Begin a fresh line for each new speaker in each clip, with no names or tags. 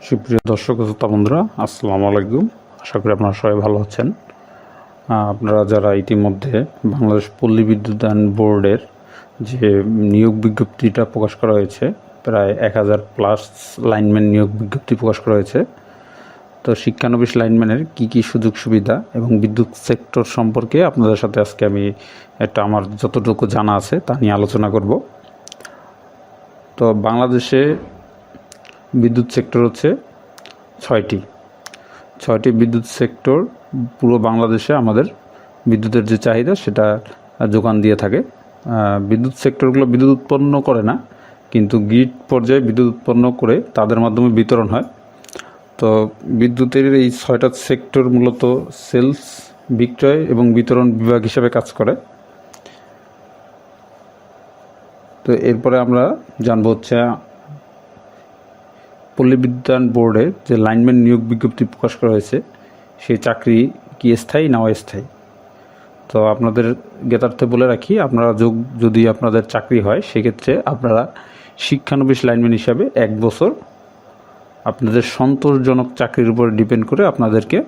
সুপ্রিয় দর্শক ও শ্রোতা বন্ধুরা, আসসালামু আলাইকুম। আশা করি আপনারা সবাই ভালো আছেন। আপনারা যারা ইতিমধ্যে বাংলাদেশ পল্লী বিদ্যুতায়ন বোর্ডের যে নিয়োগ বিজ্ঞপ্তিটা প্রকাশ করা হয়েছে, প্রায় 1000+ লাইনম্যান নিয়োগ বিজ্ঞপ্তি প্রকাশ করা হয়েছে। তো শিক্ষানবিশ লাইনম্যানের কী সুযোগ সুবিধা এবং বিদ্যুৎ সেক্টর সম্পর্কে আপনাদের সাথে আজকে আমি আমার যতটুকু জানা আছে তা নিয়ে আলোচনা করব। তো বাংলাদেশে বিদ্যুৎ সেক্টর হচ্ছে 6টি বিদ্যুৎ সেক্টর পুরো বাংলাদেশে আমাদের বিদ্যুতের যে চাহিদা সেটা যোগান দিয়ে থাকে। বিদ্যুৎ সেক্টরগুলো বিদ্যুৎ উৎপন্ন করে না, কিন্তু গ্রিড পর্যায়ে বিদ্যুৎ উৎপন্ন করে তাদের মাধ্যমে বিতরণ হয়। তো বিদ্যুতের এই 6টা সেক্টর মূলত সেলস, বিক্রয় এবং বিতরণ বিভাগ হিসাবে কাজ করে। তো এরপরে আমরা জানবো হচ্ছে পল্লী বিদ্যুতায়ন বোর্ডে যে লাইনম্যান নিয়োগ বিজ্ঞপ্তি প্রকাশ করা হয়েছে, সেই চাকরি কি স্থায়ী না অস্থায়ী। তো আপনাদের জ্ঞাতার্থে বলে রাখি, আপনারা যদি আপনাদের চাকরি হয় সেক্ষেত্রে আপনারা শিক্ষানবিশ লাইনম্যান হিসাবে 1 বছর আপনাদের সন্তোষজনক চাকরির উপর ডিপেন্ড করে আপনাদেরকে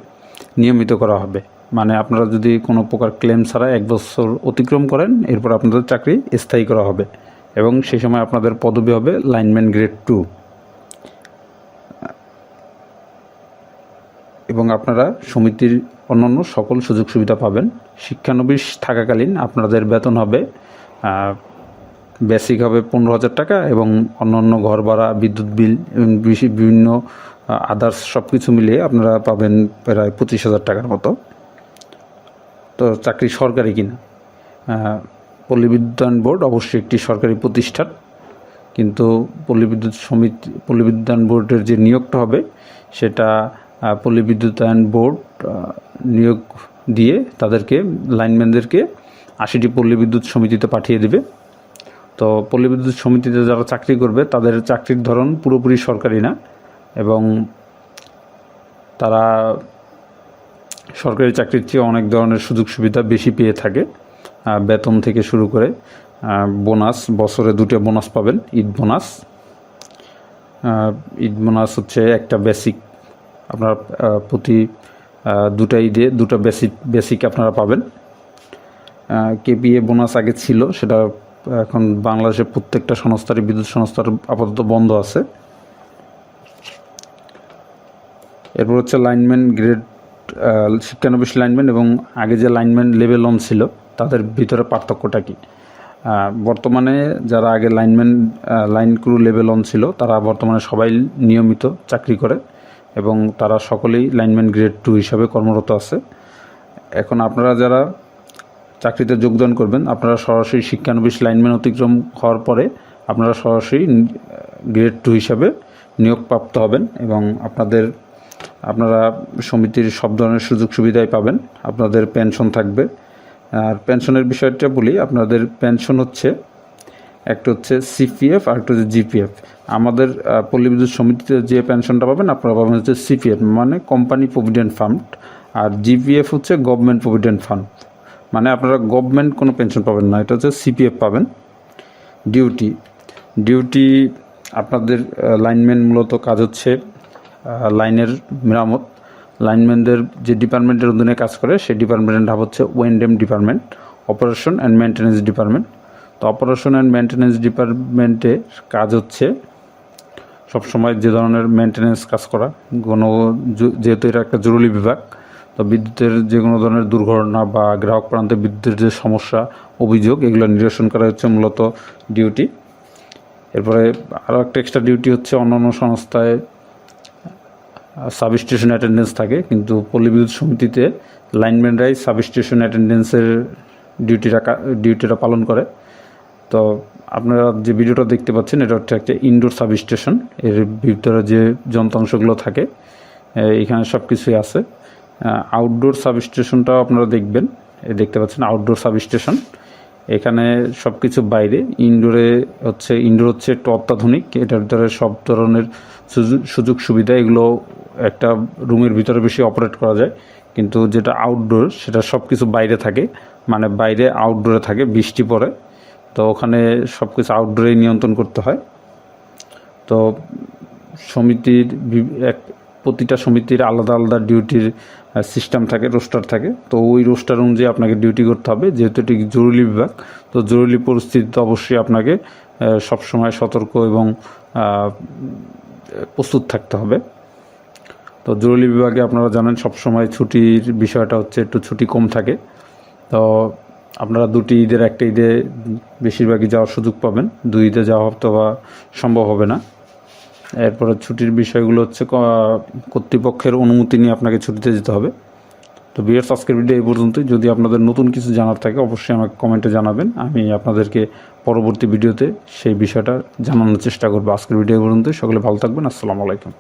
নিয়মিত করা হবে। মানে আপনারা যদি কোনো প্রকার ক্লেম ছাড়া 1 বছর অতিক্রম করেন, এরপর আপনাদের চাকরি স্থায়ী করা হবে এবং সেই সময় আপনাদের পদবি হবে লাইনম্যান গ্রেড 2 এবং আপনারা সমিতির অন্যান্য সকল সুযোগ সুবিধা পাবেন। শিক্ষানবিশ থাকাকালীন আপনাদের বেতন হবে বেসিক হবে 15,000 টাকা এবং অন্যান্য ঘর ভাড়া, বিদ্যুৎ বিল এবং বিভিন্ন আদার্স সব কিছু মিলিয়ে আপনারা পাবেন প্রায় 25,000 টাকার মতো। তো চাকরি সরকারি কিনা, পল্লী বিদ্যুতায়ন বোর্ড অবশ্যই একটি সরকারি প্রতিষ্ঠান, কিন্তু পল্লী বিদ্যুতায়ন বোর্ডের যে নিয়োগটা হবে সেটা পল্লী বিদ্যুতায়ন বোর্ড নিয়োগ দিয়ে তাদেরকে লাইনম্যানদেরকে 80টি পল্লী বিদ্যুৎ সমিতিতে পাঠিয়ে দেবে। তো পল্লী বিদ্যুৎ সমিতিতে যারা চাকরি করবে তাদের চাকরির ধরন পুরোপুরি সরকারি না এবং তারা সরকারি চাকরির চেয়ে অনেক ধরনের সুযোগ সুবিধা বেশি পেয়ে থাকে। বেতন থেকে শুরু করে বোনাস, বছরে 2টা বোনাস পাবেন। ঈদ বোনাস হচ্ছে একটা বেসিক, আপনারা প্রতি 2টা ঈদে 2টা বেসিক আপনারা পাবেন। কেপিএ বোনাস আগে ছিল, সেটা এখন বাংলাদেশের প্রত্যেকটা সংস্থারই, বিদ্যুৎ সংস্থার আপাতত বন্ধ আছে। এরপর হচ্ছে লাইনম্যান গ্রেড, শিক্ষানবিশ লাইনম্যান এবং আগে যে লাইনম্যান লেভেল 1 ছিল তাদের ভিতরে পার্থক্যটা কি। বর্তমানে যারা আগে লাইন ক্রু লেভেল 1 ছিল তারা বর্তমানে সবাই নিয়মিত চাকরি করে এবং তারা সকলেই লাইনম্যান গ্রেড 2 হিসাবে কর্মরত আছে। এখন আপনারা যারা চাকরিতে যোগদান করবেন, আপনারা সরাসরি শিক্ষানবিশ লাইনম্যান অতিক্রম হওয়ার পরে আপনারা সরাসরি গ্রেড 2 হিসাবে নিয়োগপ্রাপ্ত হবেন এবং আপনারা সমিতির সব ধরনের সুযোগ সুবিধাই পাবেন। আপনাদের পেনশন থাকবে। আর পেনশনের বিষয়টা বলি, আপনাদের পেনশন হচ্ছে একটা হচ্ছে সিপিএফ আর একটা হচ্ছে জিপিএফ। আমাদের পল্লী বিদ্যুৎ সমিতিতে যে পেনশনটা পাবেন আপনারা পাবেন হচ্ছে সিপিএফ মানে কোম্পানি প্রভিডেন্ট ফান্ড, আর জিপিএফ হচ্ছে গভর্নমেন্ট প্রভিডেন্ট ফান্ড, মানে আপনারা গভর্নমেন্ট কোনো পেনশন পাবেন না, এটা হচ্ছে সিপিএফ পাবেন। ডিউটি আপনাদের লাইনম্যান মূলত কাজ হচ্ছে লাইনের মেরামত। লাইনম্যানদের যে ডিপার্টমেন্টের অধীনে কাজ করে সেই ডিপার্টমেন্টের নাম হচ্ছে O and M department, operation and maintenance department. তো অপারেশন অ্যান্ড মেনটেন্যান্স ডিপার্টমেন্টের কাজ হচ্ছে সবসময় যে ধরনের মেনটেন্যান্স কাজ করা, যেহেতু এটা একটা জরুরি বিভাগ, তো বিদ্যুতের যে কোনো ধরনের দুর্ঘটনা বা গ্রাহক প্রান্তে বিদ্যুতের যে সমস্যা, অভিযোগ, এগুলো নিরসন করা হচ্ছে মূলত ডিউটি। এরপরে আরও একটা এক্সট্রা ডিউটি হচ্ছে অন্যান্য সংস্থায় সাবস্টেশন অ্যাটেন্ডেন্স থাকে, কিন্তু পল্লী বিদ্যুৎ সমিতিতে লাইনম্যানরাই সাবস্টেশন অ্যাটেন্ডেন্সের ডিউটিটা পালন করে। তো আপনারা যে ভিডিওটা দেখতে পাচ্ছেন এটা হচ্ছে একটা ইনডোর সাবস্টেশন, এর ভিতরে যে যন্ত্রাংশগুলো থাকে এখানে সব কিছুই আছে। আউটডোর সাবস্টেশনটাও আপনারা দেখতে পাচ্ছেন আউটডোর সাবস্টেশন, এখানে সব কিছু বাইরে। ইনডোর হচ্ছে একটু অত্যাধুনিক, এটার ভিতরে সব ধরনের সুযোগ সুবিধা, এগুলো একটা রুমের ভিতরে বেশি অপারেট করা যায়, কিন্তু যেটা আউটডোর সেটা সব কিছু বাইরে থাকে, মানে বাইরে আউটডোরে থাকে। বৃষ্টি পড়ে তো ওখানে সব কিছু আউটডোরেই নিয়ন্ত্রণ করতে হয়। তো সমিতির প্রতিটা সমিতির আলাদা আলাদা ডিউটির সিস্টেম থাকে, রোস্টার থাকে। তো ওই রোস্টার অনুযায়ী আপনাকে ডিউটি করতে হবে, যেহেতু এটি জরুরি বিভাগ। তো জরুরি পরিস্থিতিতে অবশ্যই আপনাকে সবসময় সতর্ক এবং প্রস্তুত থাকতে হবে। তো জরুরি বিভাগে আপনারা জানেন সবসময় ছুটির বিষয়টা হচ্ছে একটু ছুটি কম থাকে। তো আপনারা 2টি ঈদের একটা ঈদে বেশিরভাগই যাওয়ার সুযোগ পাবেন, 2 ঈদে যাওয়া তো বা সম্ভব হবে না। এরপরে ছুটির বিষয়গুলো হচ্ছে কর্তৃপক্ষের অনুমতি নিয়ে আপনাকে ছুটিতে যেতে হবে। তো ভিউয়ার্স, আজকের ভিডিও এই পর্যন্তই। যদি আপনাদের নতুন কিছু জানার থাকে অবশ্যই আমাকে কমেন্টে জানাবেন, আমি আপনাদেরকে পরবর্তী ভিডিওতে সেই বিষয়টা জানানোর চেষ্টা করবো। আজকের ভিডিও এই পর্যন্তই। সকলে ভালো থাকবেন। আসসালামু আলাইকুম।